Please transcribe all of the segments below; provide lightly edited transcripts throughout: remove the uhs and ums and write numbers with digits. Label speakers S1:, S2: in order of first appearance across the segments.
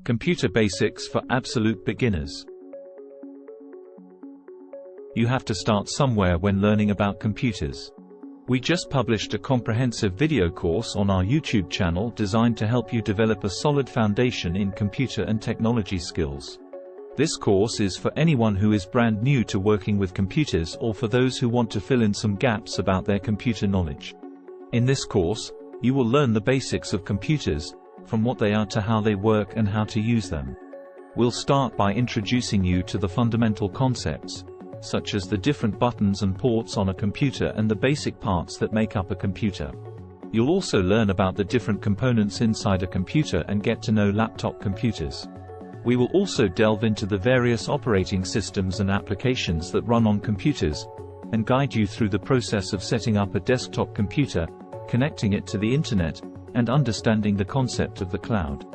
S1: Computer Basics for Absolute Beginners. You have to start somewhere when learning about computers. We just published a comprehensive video course on our YouTube channel designed to help you develop a solid foundation in computer and technology skills. This course is for anyone who is brand new to working with computers or for those who want to fill in some gaps about their computer knowledge. In this course, you will learn the basics of computers, from what they are to how they work and how to use them. We'll start by introducing you to the fundamental concepts, such as the different buttons and ports on a computer and the basic parts that make up a computer. You'll also learn about the different components inside a computer and get to know laptop computers. We will also delve into the various operating systems and applications that run on computers, and guide you through the process of setting up a desktop computer, connecting it to the internet, and understanding the concept of the cloud.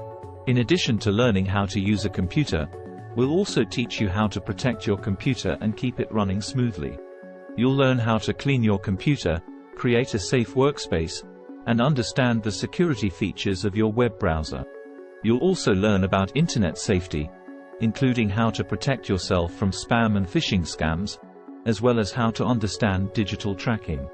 S1: In addition to learning how to use a computer, we'll also teach you how to protect your computer and keep it running smoothly. You'll learn how to clean your computer, create a safe workspace, and understand the security features of your web browser. You'll also learn about internet safety, including how to protect yourself from spam and phishing scams, as well as how to understand digital tracking.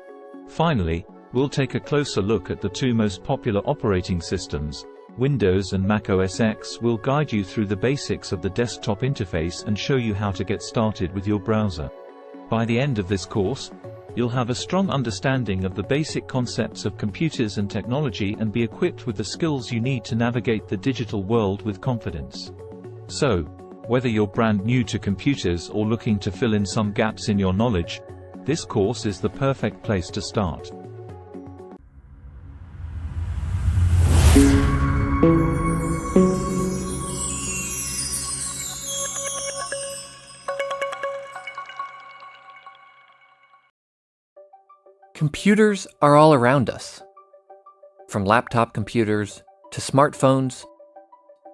S1: Finally, we'll take a closer look at the two most popular operating systems, Windows and Mac OS X. We'll guide you through the basics of the desktop interface and show you how to get started with your browser. By the end of this course, you'll have a strong understanding of the basic concepts of computers and technology and be equipped with the skills you need to navigate the digital world with confidence. So, whether you're brand new to computers or looking to fill in some gaps in your knowledge, this course is the perfect place to start.
S2: Computers are all around us. From laptop computers, to smartphones,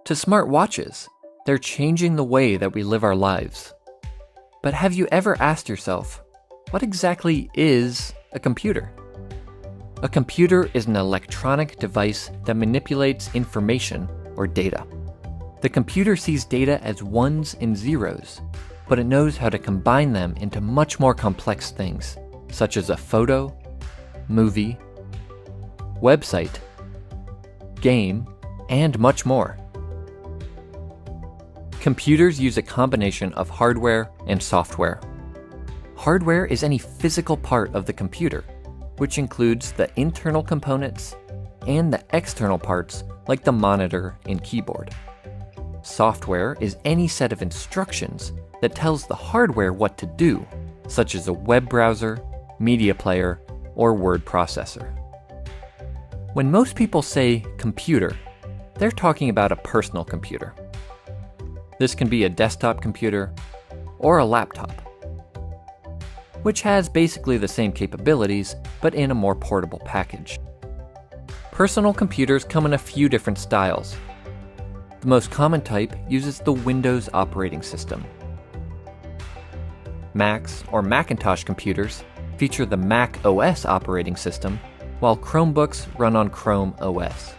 S2: to smartwatches, they're changing the way that we live our lives. But have you ever asked yourself, what exactly is a computer? A computer is an electronic device that manipulates information or data. The computer sees data as ones and zeros, but it knows how to combine them into much more complex things, such as a photo, movie, website, game, and much more. Computers use a combination of hardware and software. Hardware is any physical part of the computer, which includes the internal components and the external parts like the monitor and keyboard. Software is any set of instructions that tells the hardware what to do, such as a web browser, media player, or word processor. When most people say computer, they're talking about a personal computer. This can be a desktop computer or a laptop, which has basically the same capabilities, but in a more portable package. Personal computers come in a few different styles. The most common type uses the Windows operating system. Macs or Macintosh computers feature the Mac OS operating system, while Chromebooks run on Chrome OS.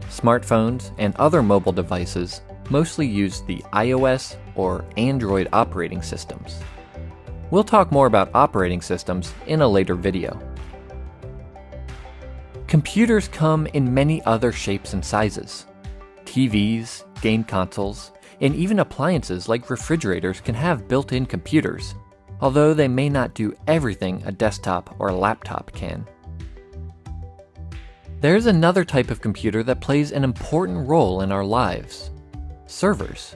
S2: Smartphones and other mobile devices mostly use the iOS or Android operating systems. We'll talk more about operating systems in a later video. Computers come in many other shapes and sizes. TVs, game consoles, and even appliances like refrigerators can have built-in computers, although they may not do everything a desktop or a laptop can. There's another type of computer that plays an important role in our lives: servers.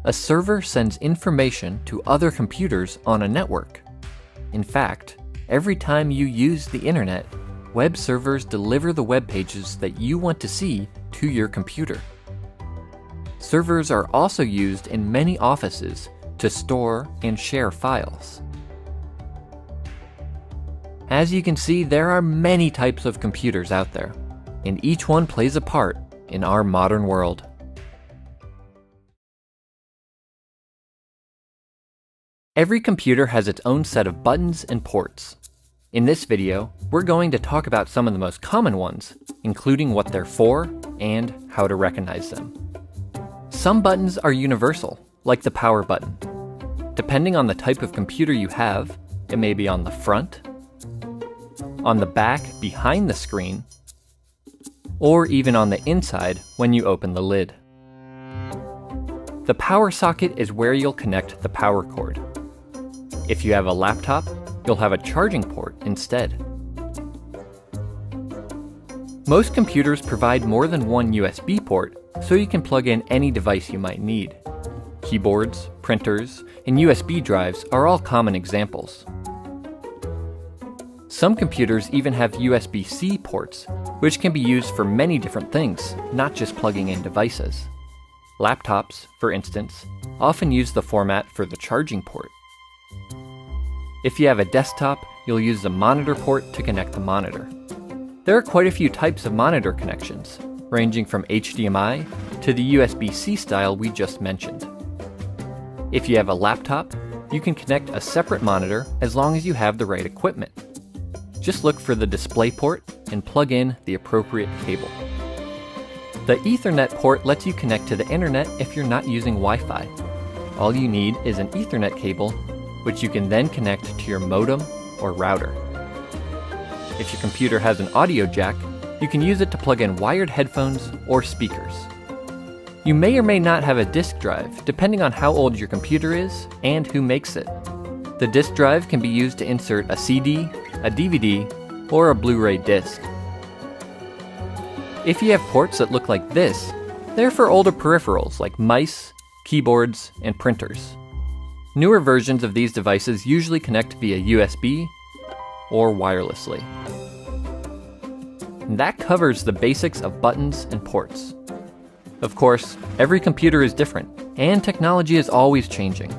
S2: A server sends information to other computers on a network. In fact, every time you use the internet, web servers deliver the web pages that you want to see to your computer. Servers are also used in many offices to store and share files. As you can see, there are many types of computers out there, and each one plays a part in our modern world. Every computer has its own set of buttons and ports. In this video, we're going to talk about some of the most common ones, including what they're for and how to recognize them. Some buttons are universal, like the power button. Depending on the type of computer you have, it may be on the front, on the back behind the screen, or even on the inside when you open the lid. The power socket is where you'll connect the power cord. If you have a laptop, you'll have a charging port instead. Most computers provide more than one USB port, so you can plug in any device you might need. Keyboards, printers, and USB drives are all common examples. Some computers even have USB-C ports, which can be used for many different things, not just plugging in devices. Laptops, for instance, often use the format for the charging port. If you have a desktop, you'll use the monitor port to connect the monitor. There are quite a few types of monitor connections, ranging from HDMI to the USB-C style we just mentioned. If you have a laptop, you can connect a separate monitor as long as you have the right equipment. Just look for the display port and plug in the appropriate cable. The Ethernet port lets you connect to the internet if you're not using Wi-Fi. All you need is an Ethernet cable, which you can then connect to your modem or router. If your computer has an audio jack, you can use it to plug in wired headphones or speakers. You may or may not have a disk drive, depending on how old your computer is and who makes it. The disk drive can be used to insert a CD, a DVD, or a Blu-ray disc. If you have ports that look like this, they're for older peripherals like mice, keyboards, and printers. Newer versions of these devices usually connect via USB or wirelessly. And that covers the basics of buttons and ports. Of course, every computer is different, and technology is always changing.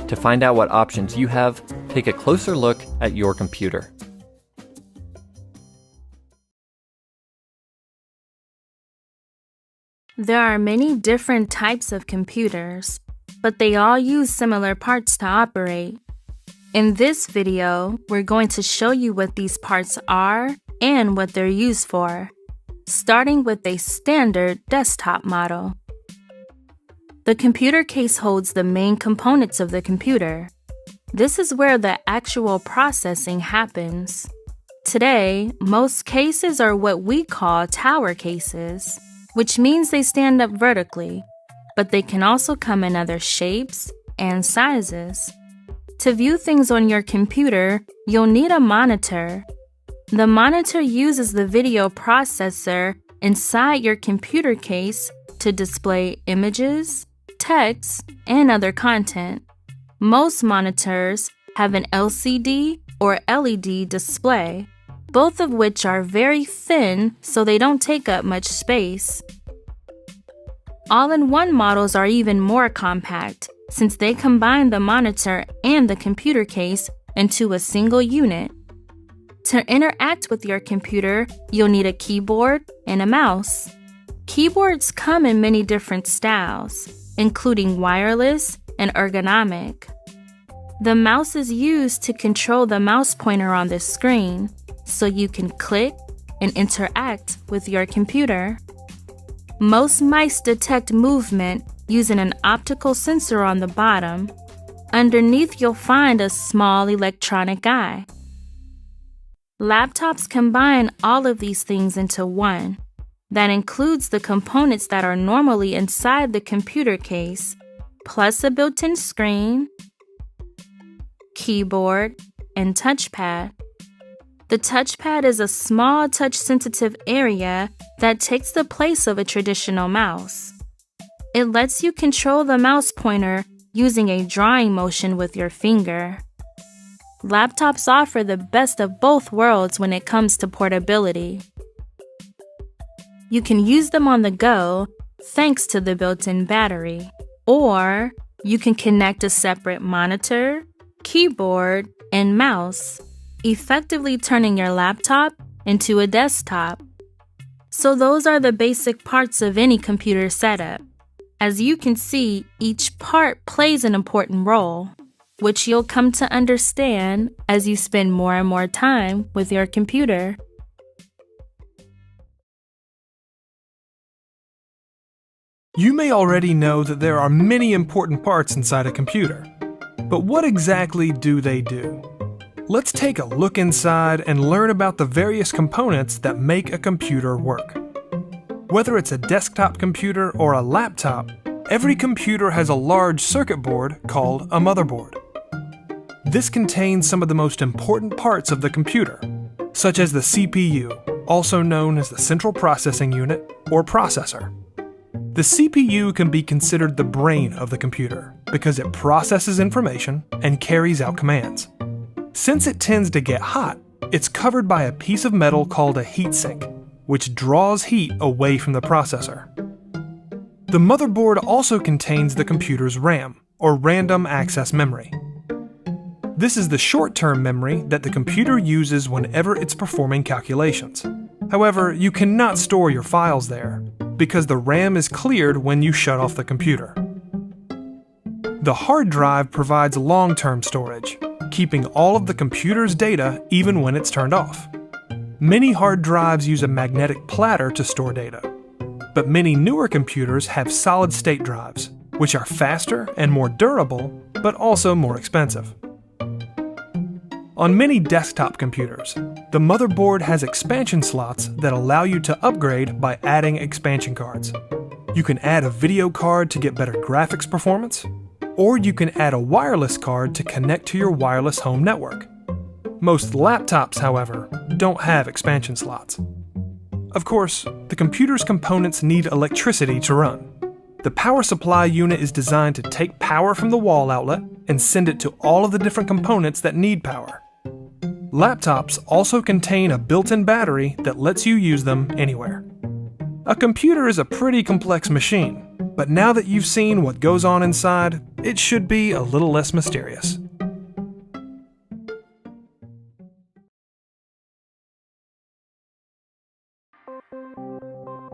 S2: To find out what options you have, take a closer look at your computer.
S3: There are many different types of computers, but they all use similar parts to operate. In this video, we're going to show you what these parts are and what they're used for, starting with a standard desktop model. The computer case holds the main components of the computer. This is where the actual processing happens. Today, most cases are what we call tower cases, which means they stand up vertically, but they can also come in other shapes and sizes. To view things on your computer, you'll need a monitor. The monitor uses the video processor inside your computer case to display images, text, and other content. Most monitors have an LCD or LED display, both of which are very thin so they don't take up much space. All-in-one models are even more compact, since they combine the monitor and the computer case into a single unit. To interact with your computer, you'll need a keyboard and a mouse. Keyboards come in many different styles, including wireless and ergonomic. The mouse is used to control the mouse pointer on the screen, so you can click and interact with your computer. Most mice detect movement using an optical sensor on the bottom. Underneath, you'll find a small electronic eye. Laptops combine all of these things into one. That includes the components that are normally inside the computer case, plus a built-in screen, keyboard, and touchpad. The touchpad is a small touch-sensitive area that takes the place of a traditional mouse. It lets you control the mouse pointer using a drawing motion with your finger. Laptops offer the best of both worlds when it comes to portability. You can use them on the go thanks to the built-in battery, or you can connect a separate monitor, keyboard, and mouse, effectively turning your laptop into a desktop. So those are the basic parts of any computer setup. As you can see, each part plays an important role. which you'll come to understand as you spend more and more time with your computer.
S4: You may already know that there are many important parts inside a computer. But what exactly do they do? Let's take a look inside and learn about the various components that make a computer work. Whether it's a desktop computer or a laptop, every computer has a large circuit board called a motherboard. This contains some of the most important parts of the computer, such as the CPU, also known as the Central Processing Unit or processor. The CPU can be considered the brain of the computer because it processes information and carries out commands. Since it tends to get hot, it's covered by a piece of metal called a heatsink, which draws heat away from the processor. The motherboard also contains the computer's RAM, or random access memory. This is the short-term memory that the computer uses whenever it's performing calculations. However, you cannot store your files there, because the RAM is cleared when you shut off the computer. The hard drive provides long-term storage, keeping all of the computer's data even when it's turned off. Many hard drives use a magnetic platter to store data, but many newer computers have solid-state drives, which are faster and more durable, but also more expensive. On many desktop computers, the motherboard has expansion slots that allow you to upgrade by adding expansion cards. You can add a video card to get better graphics performance, or you can add a wireless card to connect to your wireless home network. Most laptops, however, don't have expansion slots. Of course, the computer's components need electricity to run. The power supply unit is designed to take power from the wall outlet and send it to all of the different components that need power. Laptops also contain a built-in battery that lets you use them anywhere. A computer is a pretty complex machine, but now that you've seen what goes on inside, it should be a little less mysterious.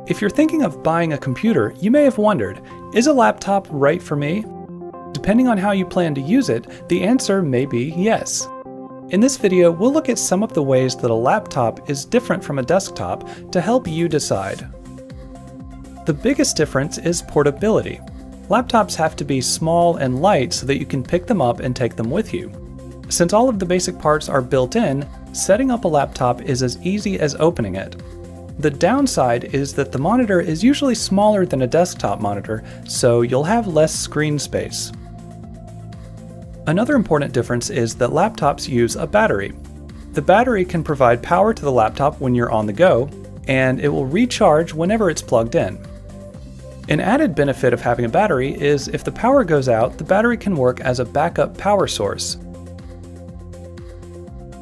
S5: If you're thinking of buying a computer, you may have wondered, is a laptop right for me? Depending on how you plan to use it, the answer may be yes. In this video, we'll look at some of the ways that a laptop is different from a desktop to help you decide. The biggest difference is portability. Laptops have to be small and light so that you can pick them up and take them with you. Since all of the basic parts are built in, setting up a laptop is as easy as opening it. The downside is that the monitor is usually smaller than a desktop monitor, so you'll have less screen space. Another important difference is that laptops use a battery. The battery can provide power to the laptop when you're on the go, and it will recharge whenever it's plugged in. An added benefit of having a battery is if the power goes out, the battery can work as a backup power source.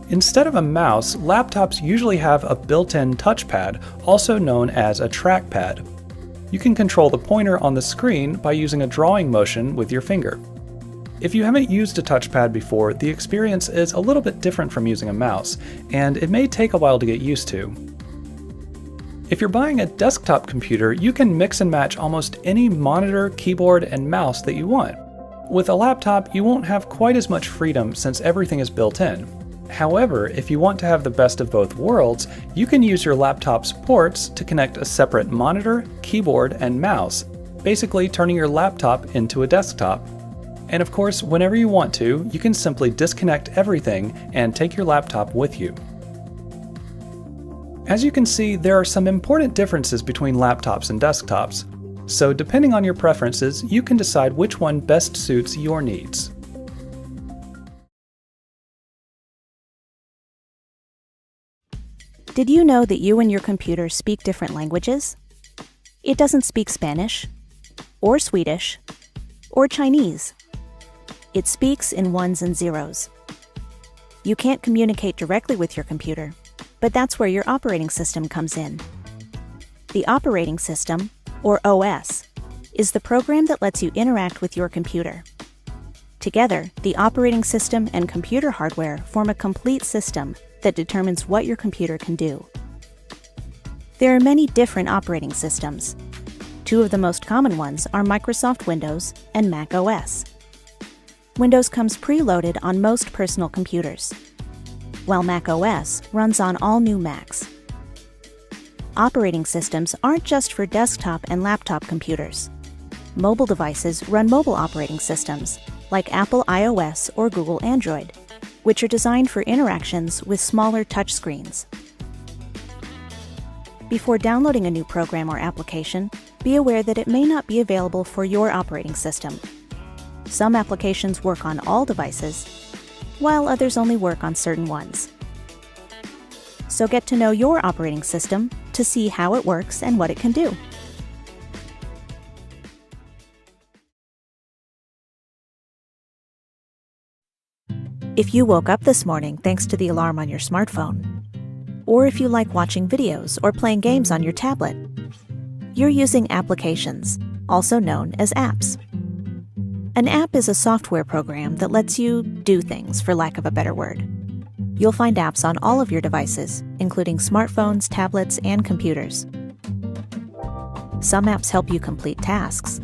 S5: Instead of a mouse, laptops usually have a built-in touchpad, also known as a trackpad. You can control the pointer on the screen by using a drawing motion with your finger. If you haven't used a touchpad before, the experience is a little bit different from using a mouse, and it may take a while to get used to. If you're buying a desktop computer, you can mix and match almost any monitor, keyboard, and mouse that you want. With a laptop, you won't have quite as much freedom since everything is built in. However, if you want to have the best of both worlds, you can use your laptop's ports to connect a separate monitor, keyboard, and mouse, basically turning your laptop into a desktop. And of course, whenever you want to, you can simply disconnect everything and take your laptop with you. As you can see, there are some important differences between laptops and desktops, so depending on your preferences, you can decide which one best suits your needs.
S6: Did you know that you and your computer speak different languages? It doesn't speak Spanish, or Swedish, or Chinese. It speaks in ones and zeros. You can't communicate directly with your computer, but that's where your operating system comes in. The operating system, or OS, is the program that lets you interact with your computer. Together, the operating system and computer hardware form a complete system that determines what your computer can do. There are many different operating systems. Two of the most common ones are Microsoft Windows and Mac OS. Windows comes preloaded on most personal computers, while Mac OS runs on all new Macs. Operating systems aren't just for desktop and laptop computers. Mobile devices run mobile operating systems, like Apple iOS or Google Android, which are designed for interactions with smaller touchscreens. Before downloading a new program or application, be aware that it may not be available for your operating system. Some applications work on all devices, while others only work on certain ones. So get to know your operating system to see how it works and what it can do. If you woke up this morning thanks to the alarm on your smartphone, or if you like watching videos or playing games on your tablet, you're using applications, also known as apps. An app is a software program that lets you do things, for lack of a better word. You'll find apps on all of your devices, including smartphones, tablets, and computers. Some apps help you complete tasks,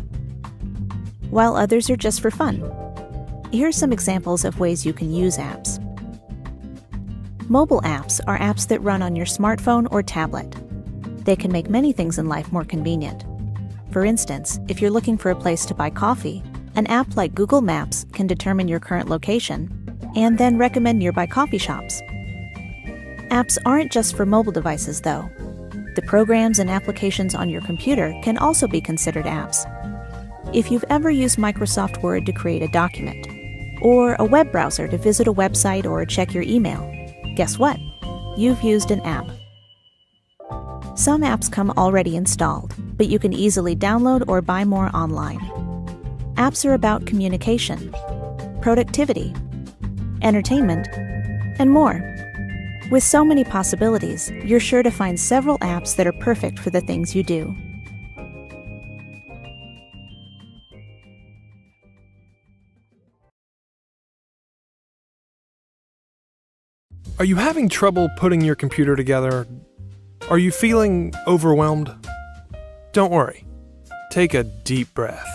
S6: while others are just for fun. Here are some examples of ways you can use apps. Mobile apps are apps that run on your smartphone or tablet. They can make many things in life more convenient. For instance, if you're looking for a place to buy coffee, an app like Google Maps can determine your current location and then recommend nearby coffee shops. Apps aren't just for mobile devices, though. The programs and applications on your computer can also be considered apps. If you've ever used Microsoft Word to create a document, or a web browser to visit a website or check your email, guess what? You've used an app. Some apps come already installed, but you can easily download or buy more online. Apps are about communication, productivity, entertainment, and more. With so many possibilities, you're sure to find several apps that are perfect for the things you do.
S4: Are you having trouble putting your computer together? Are you feeling overwhelmed? Don't worry. Take a deep breath.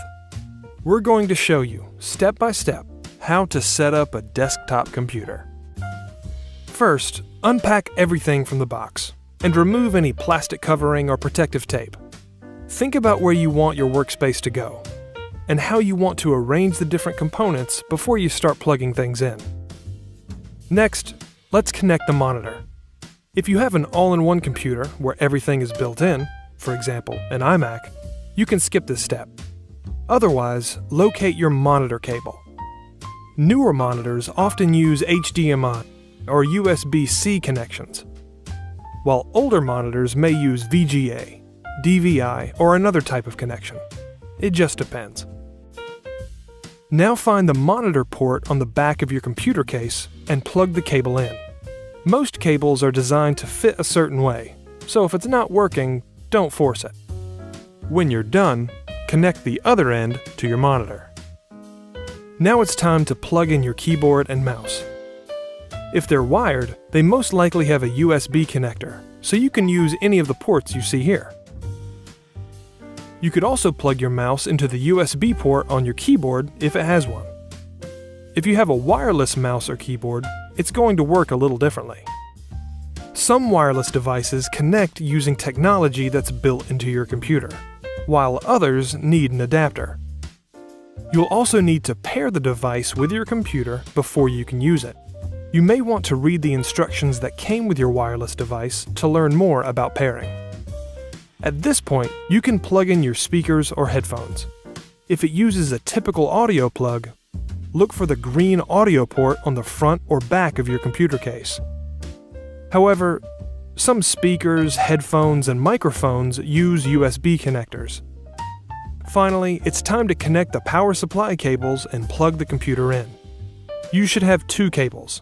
S4: We're going to show you, step by step, how to set up a desktop computer. First, unpack everything from the box and remove any plastic covering or protective tape. Think about where you want your workspace to go and how you want to arrange the different components before you start plugging things in. Next, let's connect the monitor. If you have an all-in-one computer where everything is built in, for example, an iMac, you can skip this step. Otherwise, locate your monitor cable. Newer monitors often use HDMI or USB-C connections, while older monitors may use VGA, DVI, or another type of connection. It just depends. Now find the monitor port on the back of your computer case and plug the cable in. Most cables are designed to fit a certain way, so if it's not working, don't force it. When you're done, connect the other end to your monitor. Now it's time to plug in your keyboard and mouse. If they're wired, they most likely have a USB connector, so you can use any of the ports you see here. You could also plug your mouse into the USB port on your keyboard if it has one. If you have a wireless mouse or keyboard, it's going to work a little differently. Some wireless devices connect using technology that's built into your computer, while others need an adapter. You'll also need to pair the device with your computer before you can use it. You may want to read the instructions that came with your wireless device to learn more about pairing. At this point, you can plug in your speakers or headphones. If it uses a typical audio plug, look for the green audio port on the front or back of your computer case. However, some speakers, headphones, and microphones use USB connectors. Finally, it's time to connect the power supply cables and plug the computer in. You should have two cables.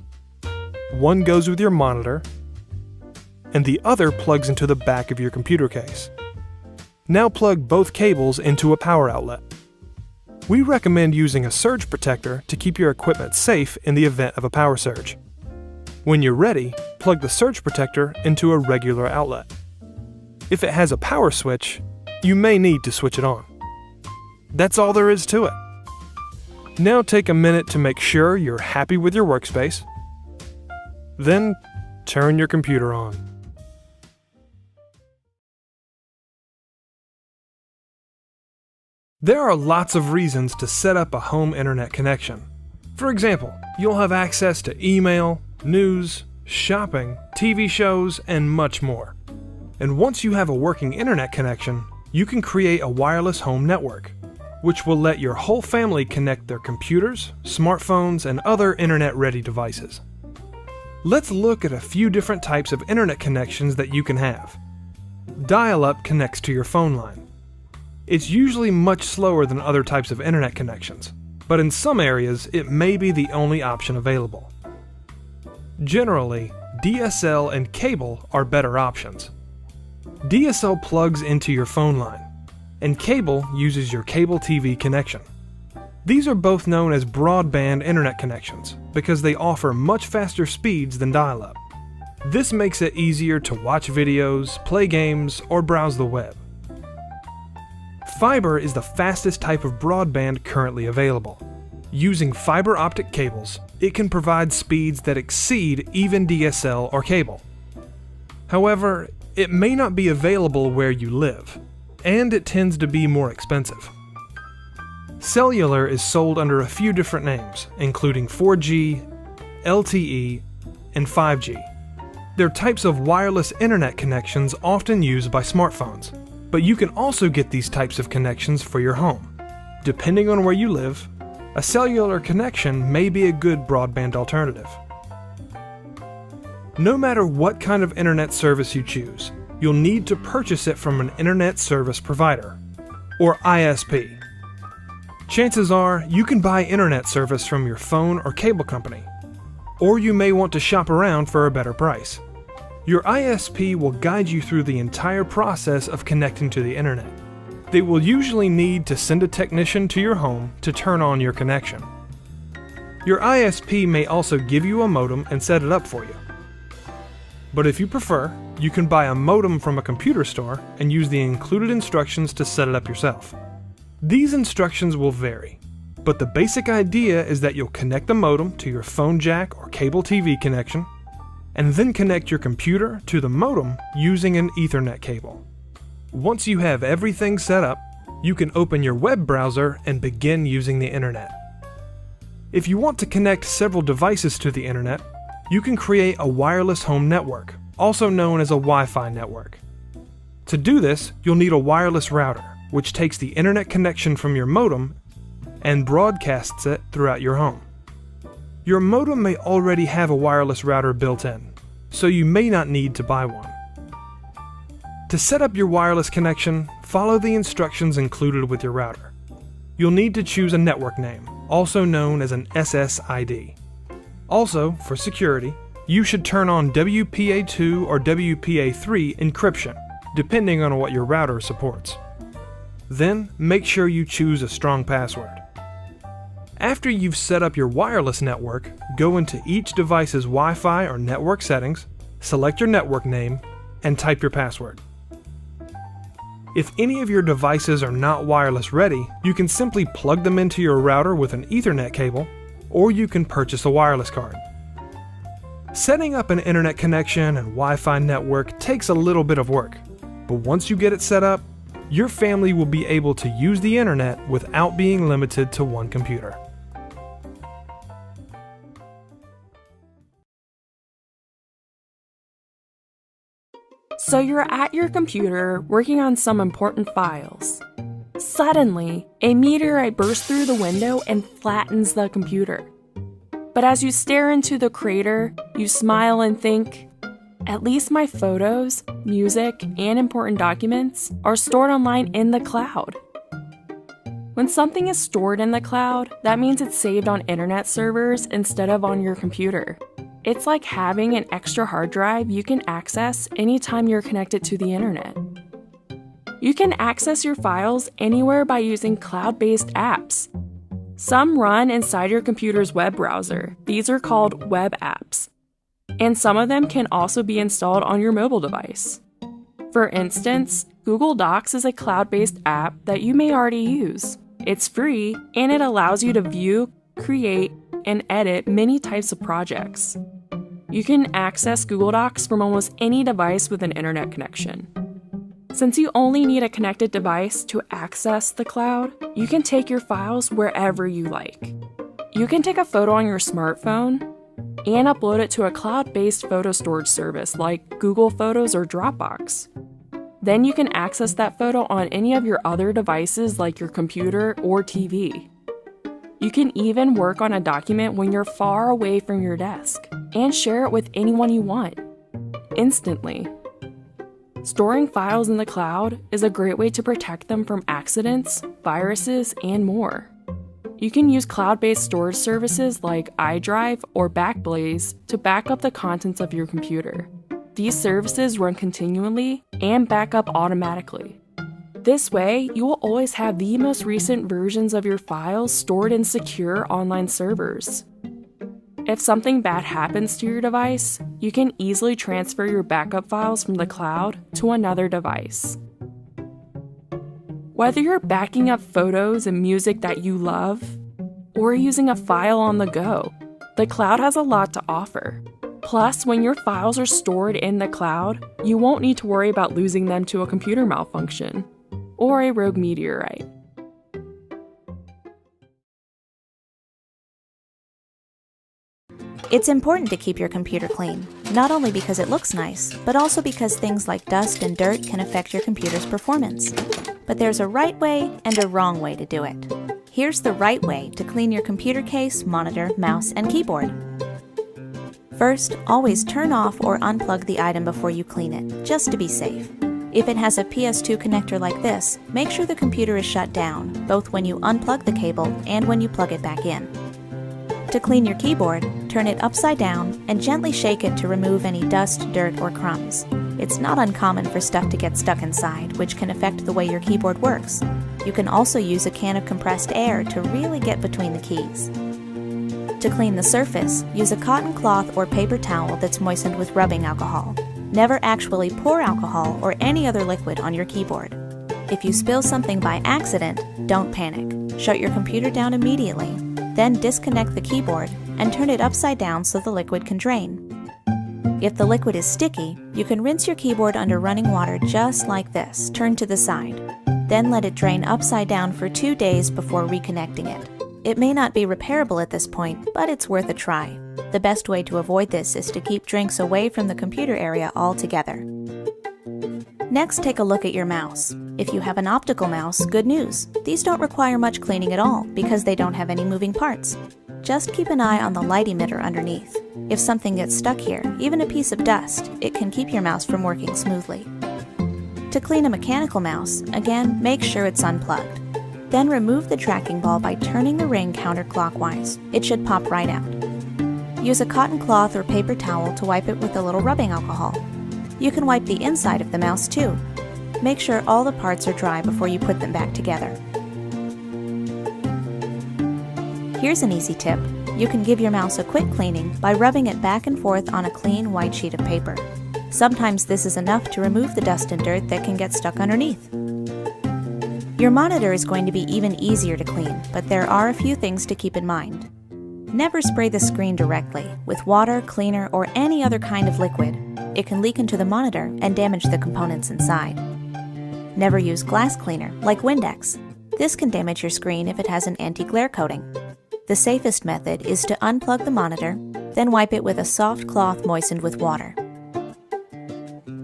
S4: One goes with your monitor, and the other plugs into the back of your computer case. Now plug both cables into a power outlet. We recommend using a surge protector to keep your equipment safe in the event of a power surge. When you're ready, plug the surge protector into a regular outlet. If it has a power switch, you may need to switch it on. That's all there is to it. Now take a minute to make sure you're happy with your workspace. Then turn your computer on. There are lots of reasons to set up a home internet connection. For example, you'll have access to email, news, shopping, TV shows, and much more. And once you have a working internet connection, you can create a wireless home network, which will let your whole family connect their computers, smartphones, and other internet-ready devices. Let's look at a few different types of internet connections that you can have. Dial-up connects to your phone line. It's usually much slower than other types of internet connections, but in some areas it may be the only option available. Generally, DSL and cable are better options. DSL plugs into your phone line, and cable uses your cable TV connection. These are both known as broadband internet connections because they offer much faster speeds than dial-up. This makes it easier to watch videos, play games, or browse the web. Fiber is the fastest type of broadband currently available. Using fiber optic cables, it can provide speeds that exceed even DSL or cable. However, it may not be available where you live, and it tends to be more expensive. Cellular is sold under a few different names, including 4G, LTE, and 5G. They're types of wireless internet connections often used by smartphones, but you can also get these types of connections for your home. Depending on where you live, a cellular connection may be a good broadband alternative. No matter what kind of internet service you choose, you'll need to purchase it from an internet service provider, or ISP. Chances are you can buy internet service from your phone or cable company, or you may want to shop around for a better price. Your ISP will guide you through the entire process of connecting to the internet. They will usually need to send a technician to your home to turn on your connection. Your ISP may also give you a modem and set it up for you. But if you prefer, you can buy a modem from a computer store and use the included instructions to set it up yourself. These instructions will vary, but the basic idea is that you'll connect the modem to your phone jack or cable TV connection, and then connect your computer to the modem using an Ethernet cable. Once you have everything set up, you can open your web browser and begin using the internet. If you want to connect several devices to the internet, you can create a wireless home network, also known as a Wi-Fi network. To do this, you'll need a wireless router, which takes the internet connection from your modem and broadcasts it throughout your home. Your modem may already have a wireless router built in, so you may not need to buy one. To set up your wireless connection, follow the instructions included with your router. You'll need to choose a network name, also known as an SSID. Also, for security, you should turn on WPA2 or WPA3 encryption, depending on what your router supports. Then, make sure you choose a strong password. After you've set up your wireless network, go into each device's Wi-Fi or network settings, select your network name, and type your password. If any of your devices are not wireless ready, you can simply plug them into your router with an Ethernet cable, or you can purchase a wireless card. Setting up an internet connection and Wi-Fi network takes a little bit of work, but once you get it set up, your family will be able to use the internet without being limited to one computer.
S7: So you're at your computer working on some important files. Suddenly, a meteorite bursts through the window and flattens the computer. But as you stare into the crater, you smile and think, at least my photos, music, and important documents are stored online in the cloud. When something is stored in the cloud, that means it's saved on internet servers instead of on your computer. It's like having an extra hard drive you can access anytime you're connected to the internet. You can access your files anywhere by using cloud-based apps. Some run inside your computer's web browser. These are called web apps. And some of them can also be installed on your mobile device. For instance, Google Docs is a cloud-based app that you may already use. It's free, and it allows you to view, create, and edit many types of projects. You can access Google Docs from almost any device with an internet connection. Since you only need a connected device to access the cloud, you can take your files wherever you like. You can take a photo on your smartphone and upload it to a cloud-based photo storage service like Google Photos or Dropbox. Then you can access that photo on any of your other devices like your computer or TV. You can even work on a document when you're far away from your desk and share it with anyone you want, instantly. Storing files in the cloud is a great way to protect them from accidents, viruses, and more. You can use cloud-based storage services like iDrive or Backblaze to back up the contents of your computer. These services run continually and back up automatically. This way, you will always have the most recent versions of your files stored in secure online servers. If something bad happens to your device, you can easily transfer your backup files from the cloud to another device. Whether you're backing up photos and music that you love, or using a file on the go, the cloud has a lot to offer. Plus, when your files are stored in the cloud, you won't need to worry about losing them to a computer malfunction or a rogue meteorite.
S6: It's important to keep your computer clean, not only because it looks nice, but also because things like dust and dirt can affect your computer's performance. But there's a right way and a wrong way to do it. Here's the right way to clean your computer case, monitor, mouse, and keyboard. First, always turn off or unplug the item before you clean it, just to be safe. If it has a PS2 connector like this, make sure the computer is shut down, both when you unplug the cable and when you plug it back in. To clean your keyboard, turn it upside down and gently shake it to remove any dust, dirt, or crumbs. It's not uncommon for stuff to get stuck inside, which can affect the way your keyboard works. You can also use a can of compressed air to really get between the keys. To clean the surface, use a cotton cloth or paper towel that's moistened with rubbing alcohol. Never actually pour alcohol or any other liquid on your keyboard. If you spill something by accident, don't panic. Shut your computer down immediately. Then disconnect the keyboard and turn it upside down so the liquid can drain. If the liquid is sticky, you can rinse your keyboard under running water just like this, turned to the side. Then let it drain upside down for 2 days before reconnecting it. It may not be repairable at this point, but it's worth a try. The best way to avoid this is to keep drinks away from the computer area altogether. Next, take a look at your mouse. If you have an optical mouse, good news. These don't require much cleaning at all because they don't have any moving parts. Just keep an eye on the light emitter underneath. If something gets stuck here, even a piece of dust, it can keep your mouse from working smoothly. To clean a mechanical mouse, again, make sure it's unplugged. Then remove the tracking ball by turning the ring counterclockwise. It should pop right out. Use a cotton cloth or paper towel to wipe it with a little rubbing alcohol. You can wipe the inside of the mouse too. Make sure all the parts are dry before you put them back together. Here's an easy tip. You can give your mouse a quick cleaning by rubbing it back and forth on a clean white sheet of paper. Sometimes this is enough to remove the dust and dirt that can get stuck underneath. Your monitor is going to be even easier to clean, but there are a few things to keep in mind. Never spray the screen directly with water, cleaner, or any other kind of liquid. It can leak into the monitor and damage the components inside. Never use glass cleaner, like Windex. This can damage your screen if it has an anti-glare coating. The safest method is to unplug the monitor, then wipe it with a soft cloth moistened with water.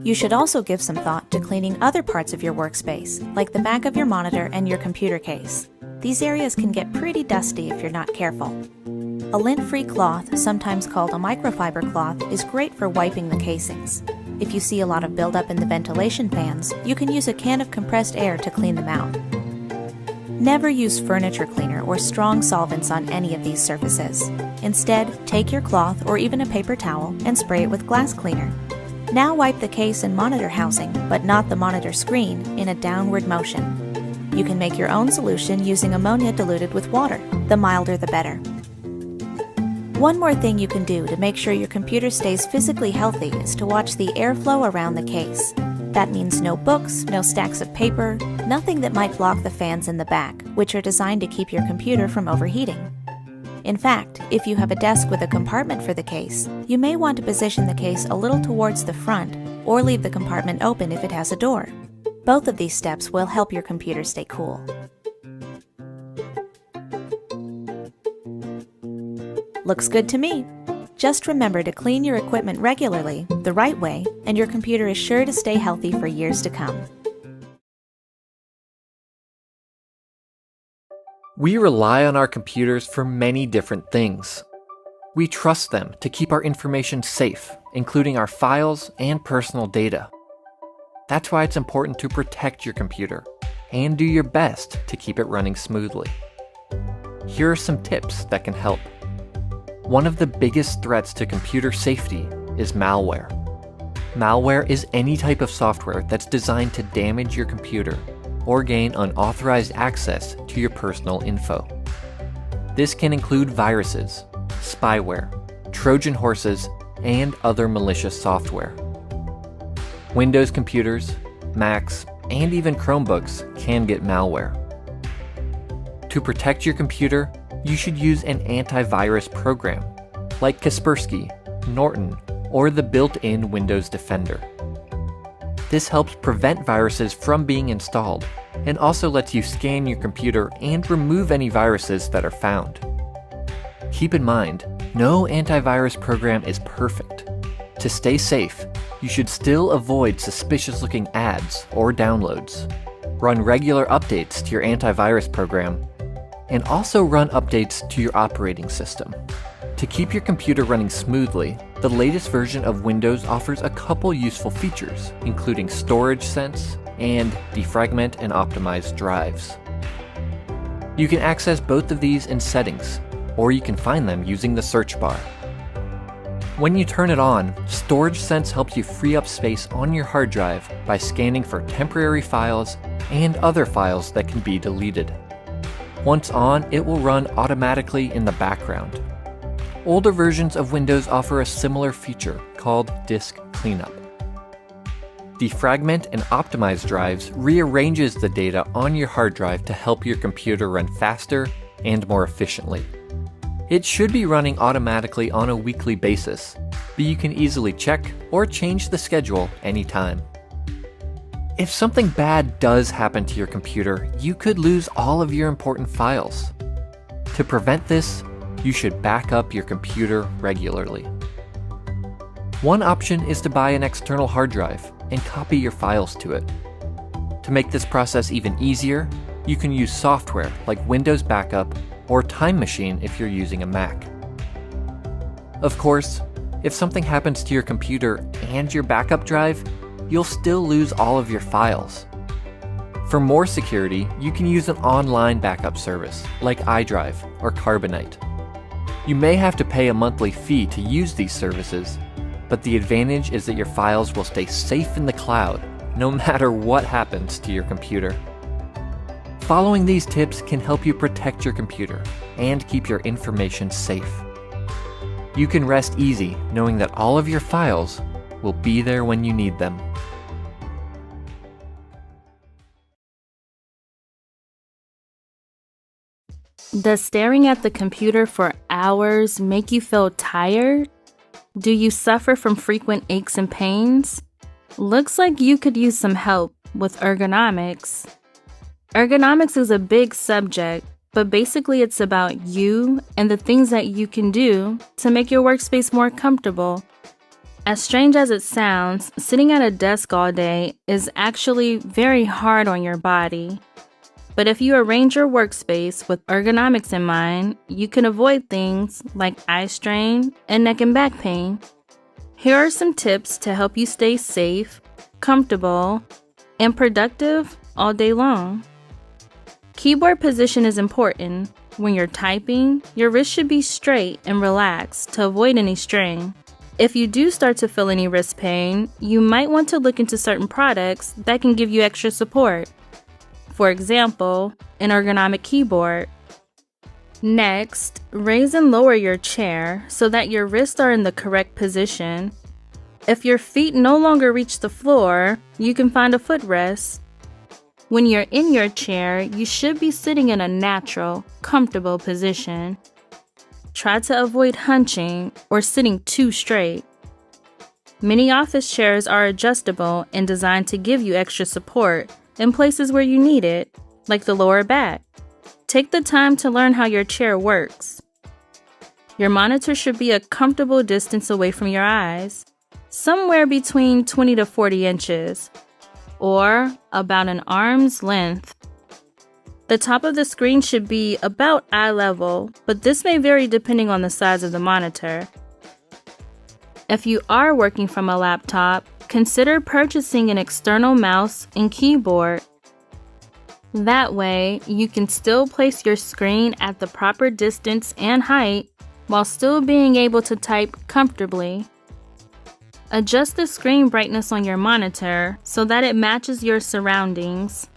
S6: You should also give some thought to cleaning other parts of your workspace, like the back of your monitor and your computer case. These areas can get pretty dusty if you're not careful. A lint-free cloth, sometimes called a microfiber cloth, is great for wiping the casings. If you see a lot of buildup in the ventilation fans, you can use a can of compressed air to clean them out. Never use furniture cleaner or strong solvents on any of these surfaces. Instead, take your cloth or even a paper towel and spray it with glass cleaner. Now wipe the case and monitor housing, but not the monitor screen, in a downward motion. You can make your own solution using ammonia diluted with water. The milder the better. One more thing you can do to make sure your computer stays physically healthy is to watch the airflow around the case. That means no books, no stacks of paper, nothing that might block the fans in the back, which are designed to keep your computer from overheating. In fact, if you have a desk with a compartment for the case, you may want to position the case a little towards the front or leave the compartment open if it has a door. Both of these steps will help your computer stay cool. Looks good to me. Just remember to clean your equipment regularly, the right way, and your computer is sure to stay healthy for years to come.
S2: We rely on our computers for many different things. We trust them to keep our information safe, including our files and personal data. That's why it's important to protect your computer and do your best to keep it running smoothly. Here are some tips that can help. One of the biggest threats to computer safety is malware. Malware is any type of software that's designed to damage your computer or gain unauthorized access to your personal info. This can include viruses, spyware, Trojan horses, and other malicious software. Windows computers, Macs, and even Chromebooks can get malware. To protect your computer, you should use an antivirus program like Kaspersky, Norton, or the built-in Windows Defender. This helps prevent viruses from being installed and also lets you scan your computer and remove any viruses that are found. Keep in mind, no antivirus program is perfect. To stay safe, you should still avoid suspicious-looking ads or downloads. Run regular updates to your antivirus program, and also run updates to your operating system. To keep your computer running smoothly, the latest version of Windows offers a couple useful features, including Storage Sense and Defragment and Optimize drives. You can access both of these in Settings, or you can find them using the search bar. When you turn it on, Storage Sense helps you free up space on your hard drive by scanning for temporary files and other files that can be deleted. Once on, it will run automatically in the background. Older versions of Windows offer a similar feature called Disk Cleanup. Defragment and Optimize drives rearranges the data on your hard drive to help your computer run faster and more efficiently. It should be running automatically on a weekly basis, but you can easily check or change the schedule anytime. If something bad does happen to your computer, you could lose all of your important files. To prevent this, you should back up your computer regularly. One option is to buy an external hard drive and copy your files to it. To make this process even easier, you can use software like Windows Backup or Time Machine if you're using a Mac. Of course, if something happens to your computer and your backup drive, you'll still lose all of your files. For more security, you can use an online backup service like iDrive or Carbonite. You may have to pay a monthly fee to use these services, but the advantage is that your files will stay safe in the cloud no matter what happens to your computer. Following these tips can help you protect your computer and keep your information safe. You can rest easy knowing that all of your files will be there when you need them.
S3: Does staring at the computer for hours make you feel tired? Do you suffer from frequent aches and pains? Looks like you could use some help with ergonomics. Ergonomics is a big subject, but basically it's about you and the things that you can do to make your workspace more comfortable. As strange as it sounds, sitting at a desk all day is actually very hard on your body. But if you arrange your workspace with ergonomics in mind, you can avoid things like eye strain and neck and back pain. Here are some tips to help you stay safe, comfortable, and productive all day long. Keyboard position is important. When you're typing, your wrist should be straight and relaxed to avoid any strain. If you do start to feel any wrist pain, you might want to look into certain products that can give you extra support. For example, an ergonomic keyboard. Next, raise and lower your chair so that your wrists are in the correct position. If your feet no longer reach the floor, you can find a footrest. When you're in your chair, you should be sitting in a natural, comfortable position. Try to avoid hunching or sitting too straight. Many office chairs are adjustable and designed to give you extra support in places where you need it, like the lower back. Take the time to learn how your chair works. Your monitor should be a comfortable distance away from your eyes, somewhere between 20 to 40 inches, or about an arm's length. The top of the screen should be about eye level, but this may vary depending on the size of the monitor. If you are working from a laptop, consider purchasing an external mouse and keyboard. That way, you can still place your screen at the proper distance and height while still being able to type comfortably. Adjust the screen brightness on your monitor so that it matches your surroundings.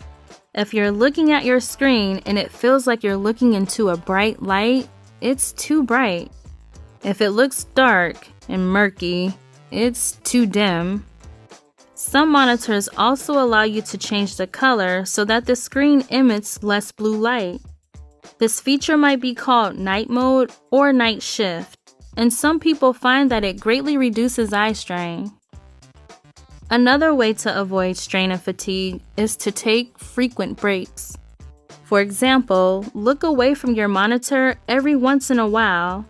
S3: If you're looking at your screen and it feels like you're looking into a bright light, it's too bright. If it looks dark and murky, it's too dim. Some monitors also allow you to change the color so that the screen emits less blue light. This feature might be called night mode or night shift, and some people find that it greatly reduces eye strain. Another way to avoid strain and fatigue is to take frequent breaks. For example, look away from your monitor every once in a while.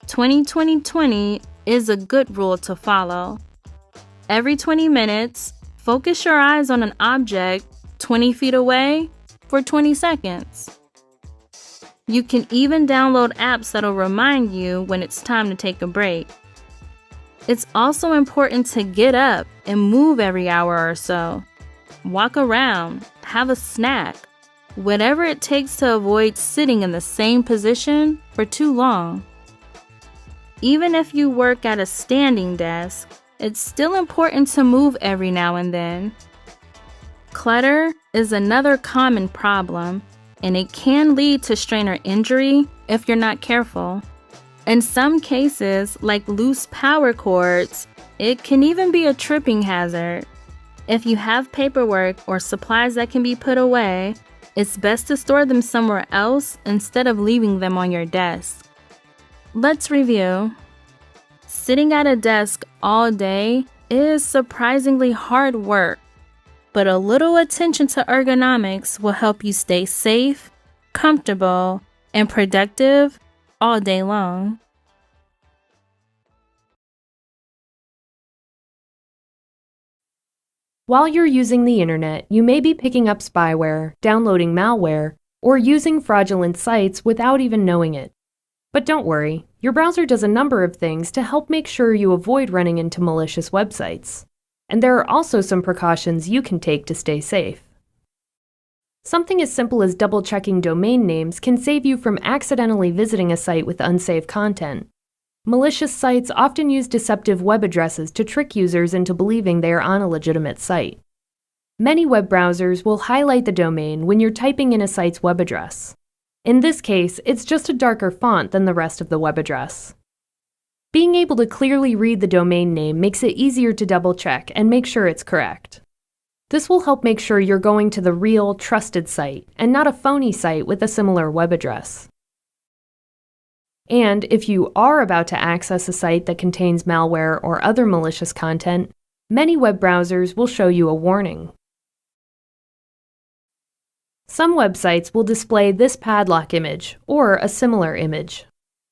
S3: 20-20-20 is a good rule to follow. Every 20 minutes, focus your eyes on an object 20 feet away for 20 seconds. You can even download apps that'll remind you when it's time to take a break. It's also important to get up and move every hour or so. Walk around, have a snack, whatever it takes to avoid sitting in the same position for too long. Even if you work at a standing desk, it's still important to move every now and then. Clutter is another common problem, and it can lead to strain or injury if you're not careful. In some cases, like loose power cords, it can even be a tripping hazard. If you have paperwork or supplies that can be put away, it's best to store them somewhere else instead of leaving them on your desk. Let's review. Sitting at a desk all day is surprisingly hard work, but a little attention to ergonomics will help you stay safe, comfortable, and productive all day long.
S8: While you're using the internet, you may be picking up spyware, downloading malware, or using fraudulent sites without even knowing it. But don't worry, your browser does a number of things to help make sure you avoid running into malicious websites. And there are also some precautions you can take to stay safe. Something as simple as double-checking domain names can save you from accidentally visiting a site with unsafe content. Malicious sites often use deceptive web addresses to trick users into believing they are on a legitimate site. Many web browsers will highlight the domain when you're typing in a site's web address. In this case, it's just a darker font than the rest of the web address. Being able to clearly read the domain name makes it easier to double-check and make sure it's correct. This will help make sure you're going to the real, trusted site and not a phony site with a similar web address. And if you are about to access a site that contains malware or other malicious content, many web browsers will show you a warning. Some websites will display this padlock image or a similar image.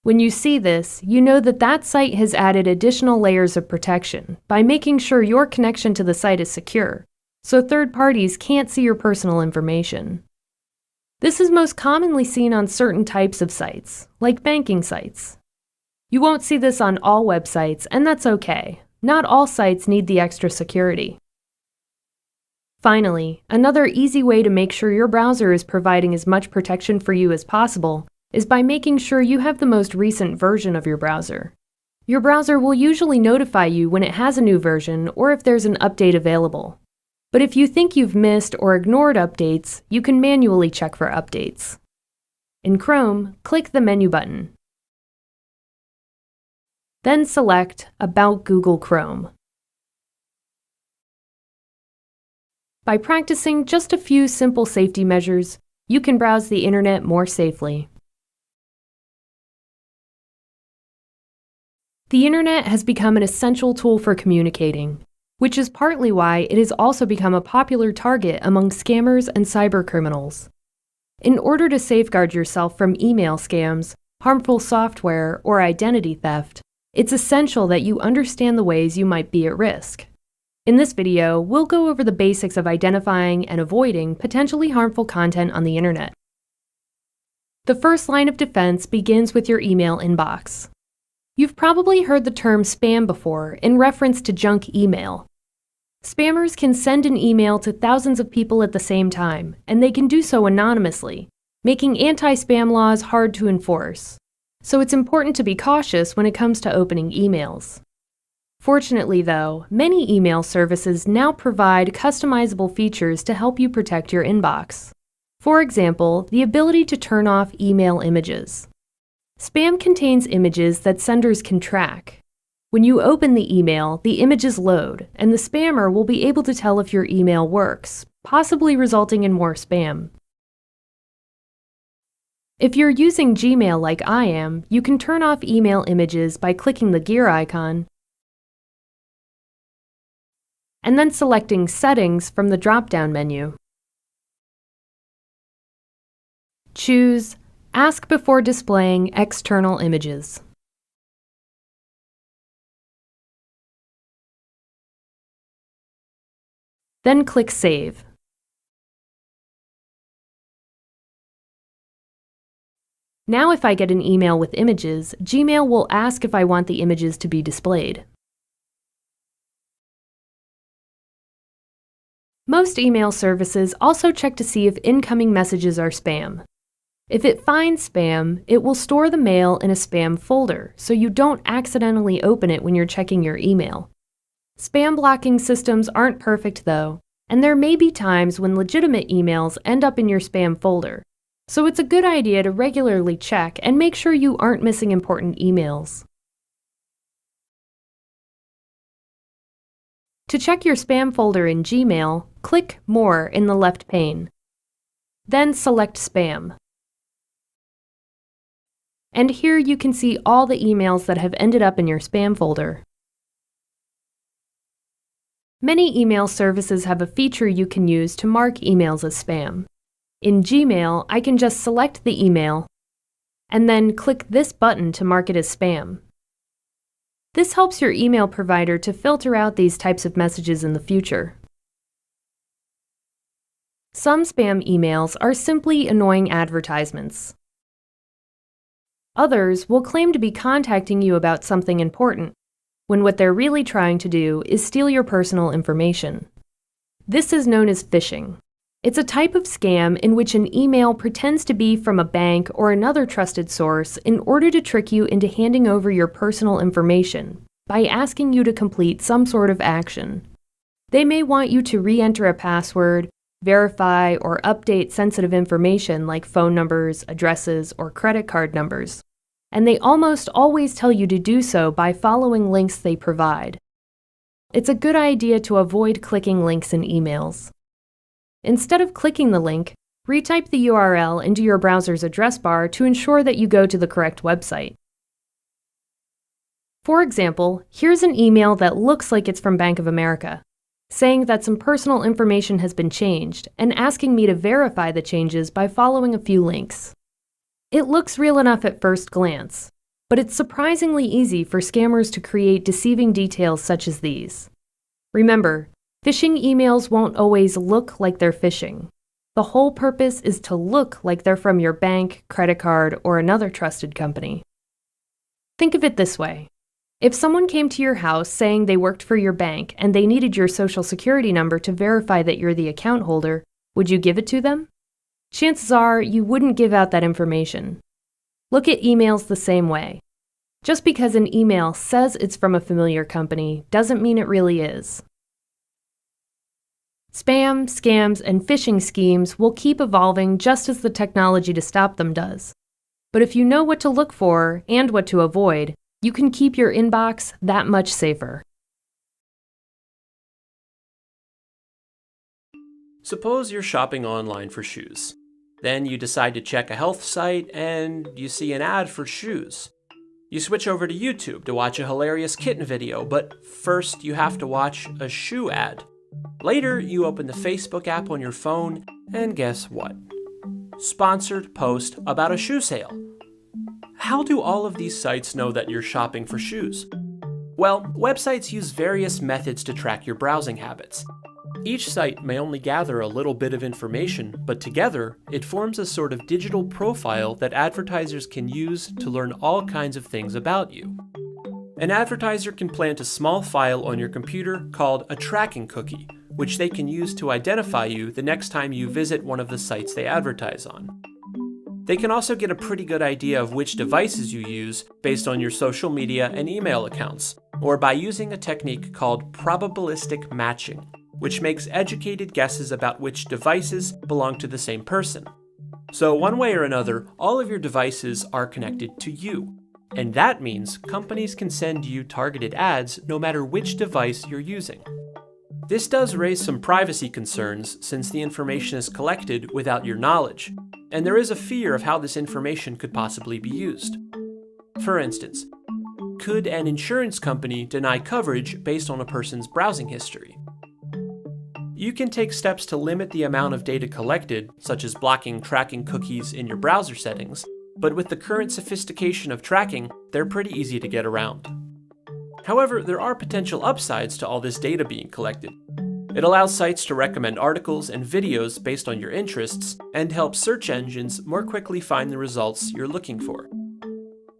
S8: When you see this, you know that that site has added additional layers of protection by making sure your connection to the site is secure, so third parties can't see your personal information. This is most commonly seen on certain types of sites, like banking sites. You won't see this on all websites, and that's okay. Not all sites need the extra security. Finally, another easy way to make sure your browser is providing as much protection for you as possible is by making sure you have the most recent version of your browser. Your browser will usually notify you when it has a new version or if there's an update available. But if you think you've missed or ignored updates, you can manually check for updates. In Chrome, click the Menu button. Then select About Google Chrome. By practicing just a few simple safety measures, you can browse the internet more safely. The internet has become an essential tool for communicating, which is partly why it has also become a popular target among scammers and cybercriminals. In order to safeguard yourself from email scams, harmful software, or identity theft, it's essential that you understand the ways you might be at risk. In this video, we'll go over the basics of identifying and avoiding potentially harmful content on the internet. The first line of defense begins with your email inbox. You've probably heard the term spam before in reference to junk email. Spammers can send an email to thousands of people at the same time, and they can do so anonymously, making anti-spam laws hard to enforce. So it's important to be cautious when it comes to opening emails. Fortunately, though, many email services now provide customizable features to help you protect your inbox. For example, the ability to turn off email images. Spam contains images that senders can track. When you open the email, the images load, and the spammer will be able to tell if your email works, possibly resulting in more spam. If you're using Gmail like I am, you can turn off email images by clicking the gear icon and then selecting Settings from the drop-down menu. Choose Ask before displaying external images. Then click Save. Now if I get an email with images, Gmail will ask if I want the images to be displayed. Most email services also check to see if incoming messages are spam. If it finds spam, it will store the mail in a spam folder, so you don't accidentally open it when you're checking your email. Spam blocking systems aren't perfect though, and there may be times when legitimate emails end up in your spam folder, so it's a good idea to regularly check and make sure you aren't missing important emails. To check your spam folder in Gmail, click More in the left pane. Then select Spam. And here you can see all the emails that have ended up in your spam folder. Many email services have a feature you can use to mark emails as spam. In Gmail, I can just select the email and then click this button to mark it as spam. This helps your email provider to filter out these types of messages in the future. Some spam emails are simply annoying advertisements. Others will claim to be contacting you about something important, when what they're really trying to do is steal your personal information. This is known as phishing. It's a type of scam in which an email pretends to be from a bank or another trusted source in order to trick you into handing over your personal information by asking you to complete some sort of action. They may want you to re-enter a password, verify or update sensitive information like phone numbers, addresses, or credit card numbers. And they almost always tell you to do so by following links they provide. It's a good idea to avoid clicking links in emails. Instead of clicking the link, retype the URL into your browser's address bar to ensure that you go to the correct website. For example, here's an email that looks like it's from Bank of America, saying that some personal information has been changed and asking me to verify the changes by following a few links. It looks real enough at first glance, but it's surprisingly easy for scammers to create deceiving details such as these. Remember, phishing emails won't always look like they're phishing. The whole purpose is to look like they're from your bank, credit card, or another trusted company. Think of it this way. If someone came to your house saying they worked for your bank and they needed your social security number to verify that you're the account holder, would you give it to them? Chances are you wouldn't give out that information. Look at emails the same way. Just because an email says it's from a familiar company doesn't mean it really is. Spam, scams, and phishing schemes will keep evolving just as the technology to stop them does. But if you know what to look for and what to avoid, you can keep your inbox that much safer.
S9: Suppose you're shopping online for shoes. Then you decide to check a health site and you see an ad for shoes. You switch over to YouTube to watch a hilarious kitten video, but first you have to watch a shoe ad. Later, you open the Facebook app on your phone, and guess what? Sponsored post about a shoe sale. How do all of these sites know that you're shopping for shoes? Well, websites use various methods to track your browsing habits. Each site may only gather a little bit of information, but together, it forms a sort of digital profile that advertisers can use to learn all kinds of things about you. An advertiser can plant a small file on your computer called a tracking cookie, which they can use to identify you the next time you visit one of the sites they advertise on. They can also get a pretty good idea of which devices you use based on your social media and email accounts, or by using a technique called probabilistic matching, which makes educated guesses about which devices belong to the same person. So one way or another, all of your devices are connected to you. And that means companies can send you targeted ads no matter which device you're using. This does raise some privacy concerns since the information is collected without your knowledge, and there is a fear of how this information could possibly be used. For instance, could an insurance company deny coverage based on a person's browsing history? You can take steps to limit the amount of data collected, such as blocking tracking cookies in your browser settings, but with the current sophistication of tracking, they're pretty easy to get around. However, there are potential upsides to all this data being collected. It allows sites to recommend articles and videos based on your interests, and helps search engines more quickly find the results you're looking for.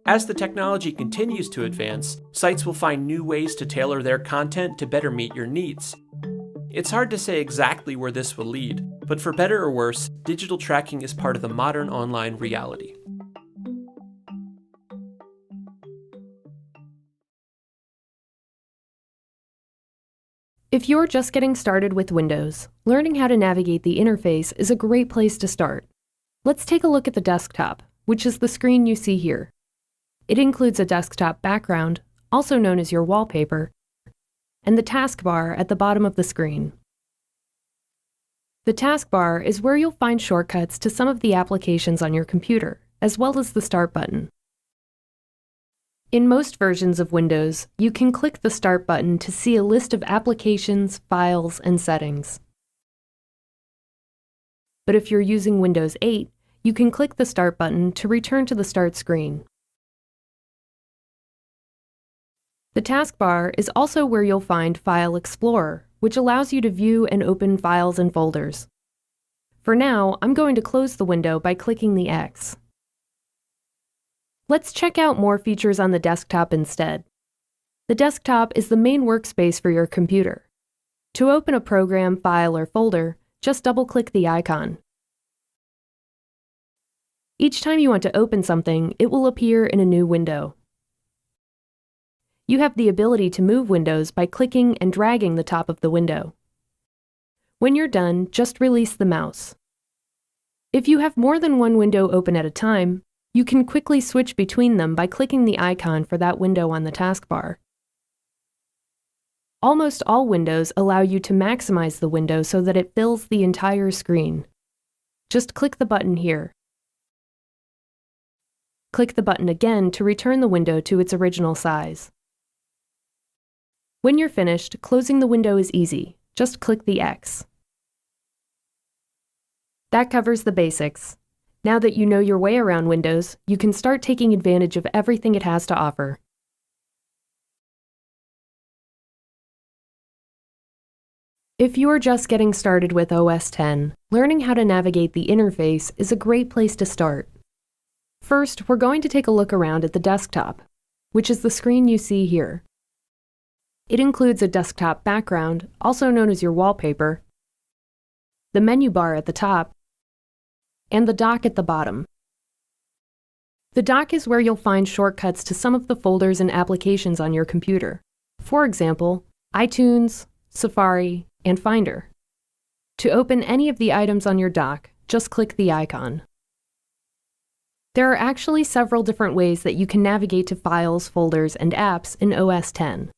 S9: As the technology continues to advance, sites will find new ways to tailor their content to better meet your needs. It's hard to say exactly where this will lead, but for better or worse, digital tracking is part of the modern online reality.
S8: If you're just getting started with Windows, learning how to navigate the interface is a great place to start. Let's take a look at the desktop, which is the screen you see here. It includes a desktop background, also known as your wallpaper, and the taskbar at the bottom of the screen. The taskbar is where you'll find shortcuts to some of the applications on your computer, as well as the Start button. In most versions of Windows, you can click the Start button to see a list of applications, files, and settings. But if you're using Windows 8, you can click the Start button to return to the Start screen. The taskbar is also where you'll find File Explorer, which allows you to view and open files and folders. For now, I'm going to close the window by clicking the X. Let's check out more features on the desktop instead. The desktop is the main workspace for your computer. To open a program, file, or folder, just double-click the icon. Each time you want to open something, it will appear in a new window. You have the ability to move windows by clicking and dragging the top of the window. When you're done, just release the mouse. If you have more than one window open at a time, you can quickly switch between them by clicking the icon for that window on the taskbar. Almost all windows allow you to maximize the window so that it fills the entire screen. Just click the button here. Click the button again to return the window to its original size. When you're finished, closing the window is easy. Just click the X. That covers the basics. Now that you know your way around Windows, you can start taking advantage of everything it has to offer. If you're just getting started with OS X, learning how to navigate the interface is a great place to start. First, we're going to take a look around at the desktop, which is the screen you see here. It includes a desktop background, also known as your wallpaper, the menu bar at the top, and the dock at the bottom. The dock is where you'll find shortcuts to some of the folders and applications on your computer. For example, iTunes, Safari, and Finder. To open any of the items on your dock, just click the icon. There are actually several different ways that you can navigate to files, folders, and apps in OS X.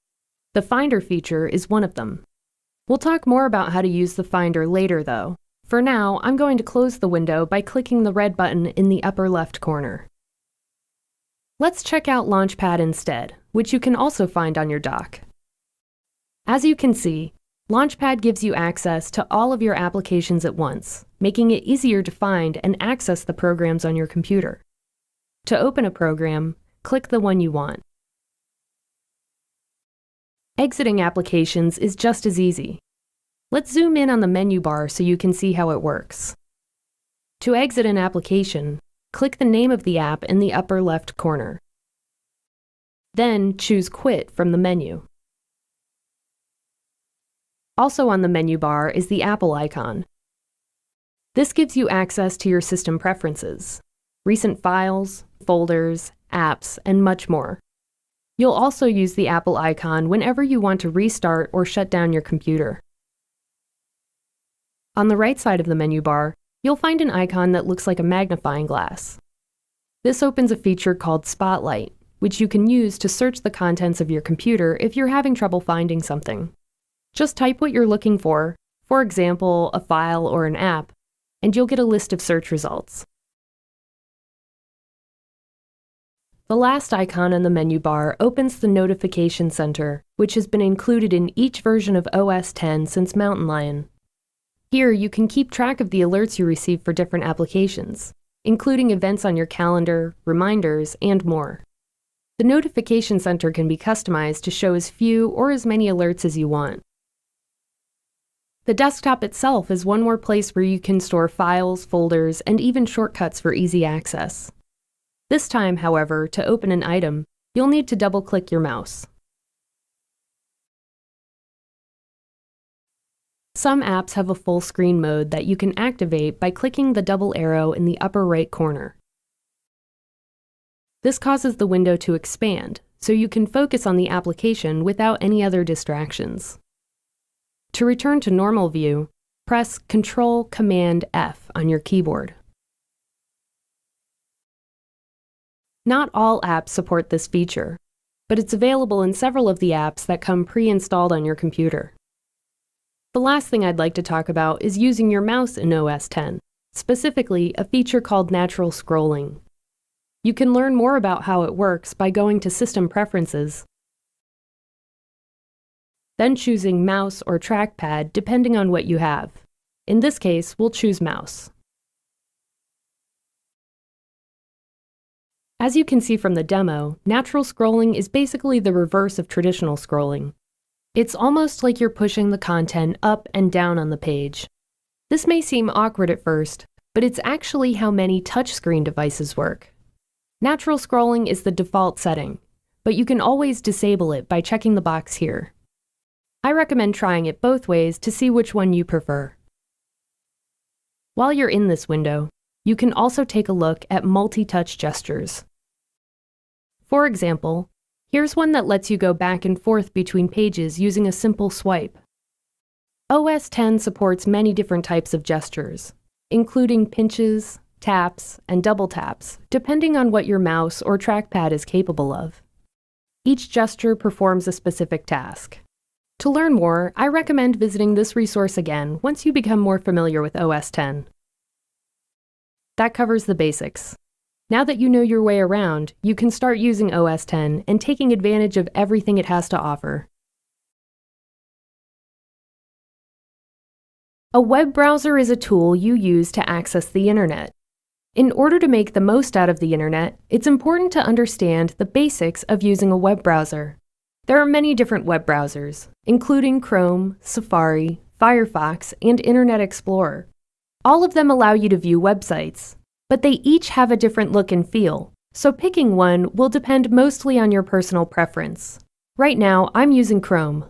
S8: The Finder feature is one of them. We'll talk more about how to use the Finder later, though. For now, I'm going to close the window by clicking the red button in the upper left corner. Let's check out Launchpad instead, which you can also find on your dock. As you can see, Launchpad gives you access to all of your applications at once, making it easier to find and access the programs on your computer. To open a program, click the one you want. Exiting applications is just as easy. Let's zoom in on the menu bar so you can see how it works. To exit an application, click the name of the app in the upper left corner. Then choose Quit from the menu. Also on the menu bar is the Apple icon. This gives you access to your system preferences, recent files, folders, apps, and much more. You'll also use the Apple icon whenever you want to restart or shut down your computer. On the right side of the menu bar, you'll find an icon that looks like a magnifying glass. This opens a feature called Spotlight, which you can use to search the contents of your computer if you're having trouble finding something. Just type what you're looking for example, a file or an app, and you'll get a list of search results. The last icon on the menu bar opens the Notification Center, which has been included in each version of OS X since Mountain Lion. Here, you can keep track of the alerts you receive for different applications, including events on your calendar, reminders, and more. The Notification Center can be customized to show as few or as many alerts as you want. The desktop itself is one more place where you can store files, folders, and even shortcuts for easy access. This time, however, to open an item, you'll need to double-click your mouse. Some apps have a full screen mode that you can activate by clicking the double arrow in the upper right corner. This causes the window to expand, so you can focus on the application without any other distractions. To return to normal view, press Ctrl-Command-F on your keyboard. Not all apps support this feature, but it's available in several of the apps that come pre-installed on your computer. The last thing I'd like to talk about is using your mouse in OS X, specifically a feature called natural scrolling. You can learn more about how it works by going to System Preferences, then choosing Mouse or Trackpad depending on what you have. In this case, we'll choose Mouse. As you can see from the demo, natural scrolling is basically the reverse of traditional scrolling. It's almost like you're pushing the content up and down on the page. This may seem awkward at first, but it's actually how many touchscreen devices work. Natural scrolling is the default setting, but you can always disable it by checking the box here. I recommend trying it both ways to see which one you prefer. While you're in this window, you can also take a look at multi-touch gestures. For example, here's one that lets you go back and forth between pages using a simple swipe. OS X supports many different types of gestures, including pinches, taps, and double taps, depending on what your mouse or trackpad is capable of. Each gesture performs a specific task. To learn more, I recommend visiting this resource again once you become more familiar with OS X. That covers the basics. Now that you know your way around, you can start using OS X and taking advantage of everything it has to offer. A web browser is a tool you use to access the internet. In order to make the most out of the internet, it's important to understand the basics of using a web browser. There are many different web browsers, including Chrome, Safari, Firefox, and Internet Explorer. All of them allow you to view websites, but they each have a different look and feel, so picking one will depend mostly on your personal preference. Right now, I'm using Chrome.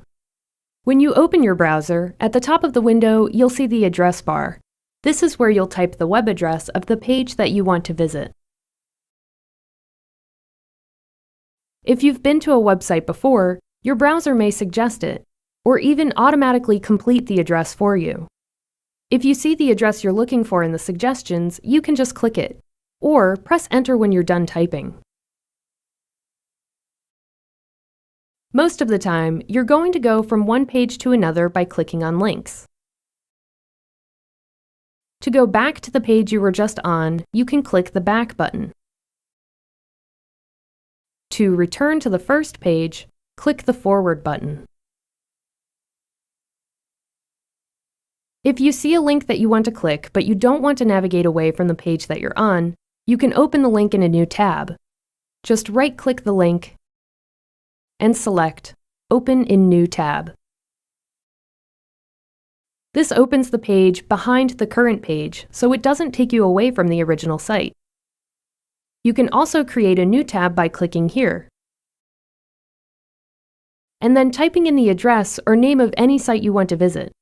S8: When you open your browser, at the top of the window, you'll see the address bar. This is where you'll type the web address of the page that you want to visit. If you've been to a website before, your browser may suggest it, or even automatically complete the address for you. If you see the address you're looking for in the suggestions, you can just click it, or press Enter when you're done typing. Most of the time, you're going to go from one page to another by clicking on links. To go back to the page you were just on, you can click the Back button. To return to the first page, click the Forward button. If you see a link that you want to click but you don't want to navigate away from the page that you're on, you can open the link in a new tab. Just right-click the link and select Open in New tab. This opens the page behind the current page, so it doesn't take you away from the original site. You can also create a new tab by clicking here, and then typing in the address or name of any site you want to visit.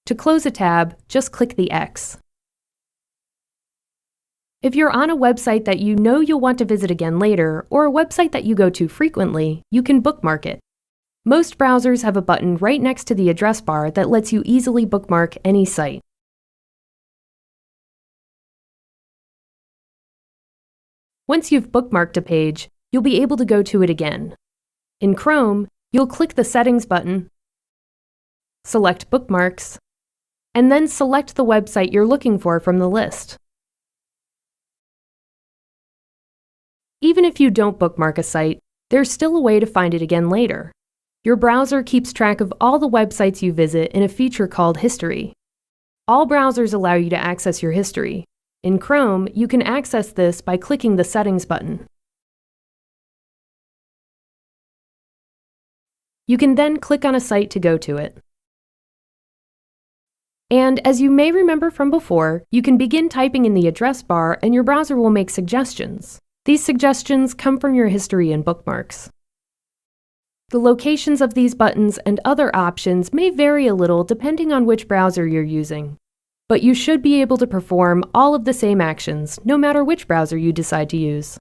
S8: To close a tab, just click the X. If you're on a website that you know you'll want to visit again later, or a website that you go to frequently, you can bookmark it. Most browsers have a button right next to the address bar that lets you easily bookmark any site. Once you've bookmarked a page, you'll be able to go to it again. In Chrome, you'll click the Settings button, select Bookmarks, and then select the website you're looking for from the list. Even if you don't bookmark a site, there's still a way to find it again later. Your browser keeps track of all the websites you visit in a feature called History. All browsers allow you to access your history. In Chrome, you can access this by clicking the Settings button. You can then click on a site to go to it. And as you may remember from before, you can begin typing in the address bar and your browser will make suggestions. These suggestions come from your history and bookmarks. The locations of these buttons and other options may vary a little depending on which browser you're using, but you should be able to perform all of the same actions no matter which browser you decide to use.